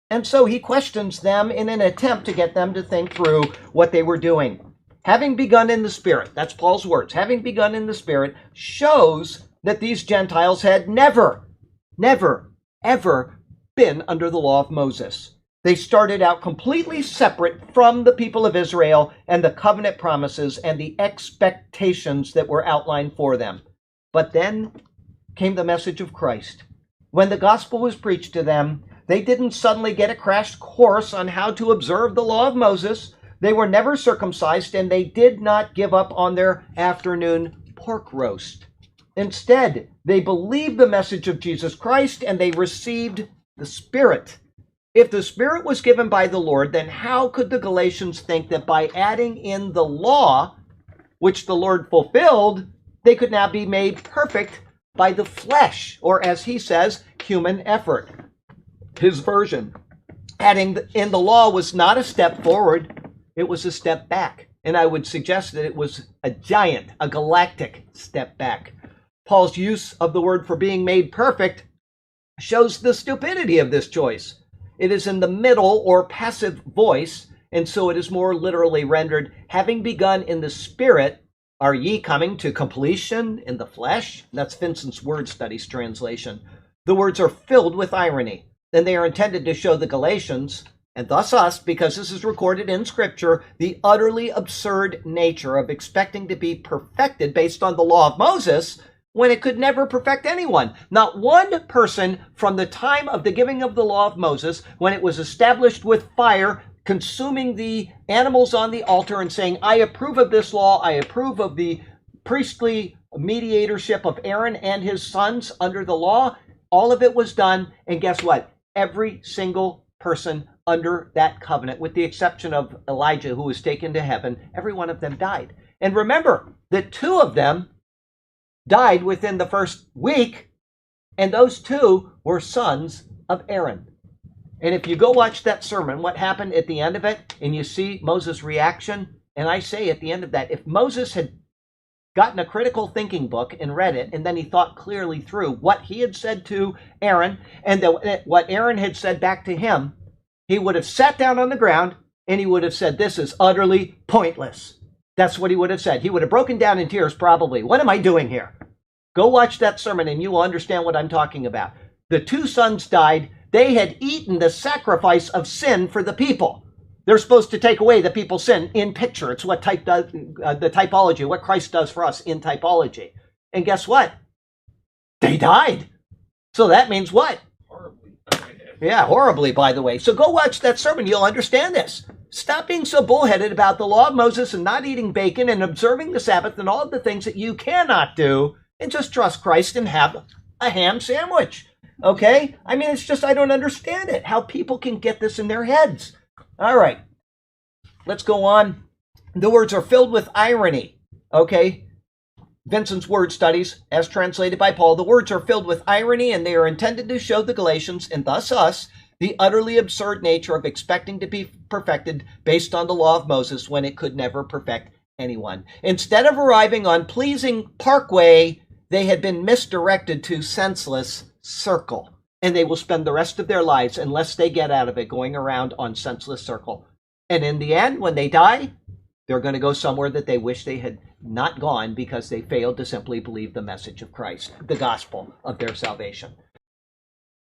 And so he questions them in an attempt to get them to think through what they were doing. Having begun in the Spirit, that's Paul's words, having begun in the Spirit shows that these Gentiles had never, ever been under the law of Moses. They started out completely separate from the people of Israel and the covenant promises and the expectations that were outlined for them. But then came the message of Christ. When the gospel was preached to them, they didn't suddenly get a crash course on how to observe the law of Moses. They were never circumcised, and they did not give up on their afternoon pork roast. Instead, they believed the message of Jesus Christ, and they received the Spirit. If the Spirit was given by the Lord, then how could the Galatians think that by adding in the law, which the Lord fulfilled, they could now be made perfect by the flesh, or as he says, human effort? His version, adding in the law was not a step forward, it was a step back. And I would suggest that it was a giant, a galactic step back. Paul's use of the word for being made perfect shows the stupidity of this choice. It is in the middle or passive voice, and so it is more literally rendered, having begun in the Spirit, are ye coming to completion in the flesh? That's Vincent's Word Studies translation. The words are filled with irony, and they are intended to show the Galatians, and thus us, because this is recorded in Scripture, the utterly absurd nature of expecting to be perfected based on the law of Moses when it could never perfect anyone. Not one person from the time of the giving of the law of Moses, when it was established with fire, consuming the animals on the altar and saying, I approve of this law, I approve of the priestly mediatorship of Aaron and his sons under the law. All of it was done, and guess what? Every single person under that covenant, with the exception of Elijah, who was taken to heaven, every one of them died. And remember that 2 of them died within the first week, and those 2 were sons of Aaron. And if you go watch that sermon, what happened at the end of it, and you see Moses' reaction, and I say at the end of that, if Moses had gotten a critical thinking book and read it, and then he thought clearly through what he had said to Aaron and what Aaron had said back to him, he would have sat down on the ground and he would have said, this is utterly pointless. That's what he would have said. He would have broken down in tears probably. What am I doing here? Go watch that sermon and you will understand what I'm talking about. The 2 sons died. They had eaten the sacrifice of sin for the people. They're supposed to take away the people's sin in picture. It's what the typology, what Christ does for us in typology. And guess what? They died. So that means what? Horribly. Yeah, horribly, by the way. So go watch that sermon. You'll understand this. Stop being so bullheaded about the law of Moses and not eating bacon and observing the Sabbath and all of the things that you cannot do, and just trust Christ and have a ham sandwich. Okay? I mean, it's just, I don't understand it. How people can get this in their heads. All right, let's go on. The words are filled with irony, okay? Vincent's Word Studies, as translated by Paul, the words are filled with irony, and they are intended to show the Galatians, and thus us, the utterly absurd nature of expecting to be perfected based on the law of Moses when it could never perfect anyone. Instead of arriving on pleasing parkway, they had been misdirected to senseless circle. And they will spend the rest of their lives, unless they get out of it, going around on senseless circle. And in the end, when they die, they're going to go somewhere that they wish they had not gone because they failed to simply believe the message of Christ, the gospel of their salvation.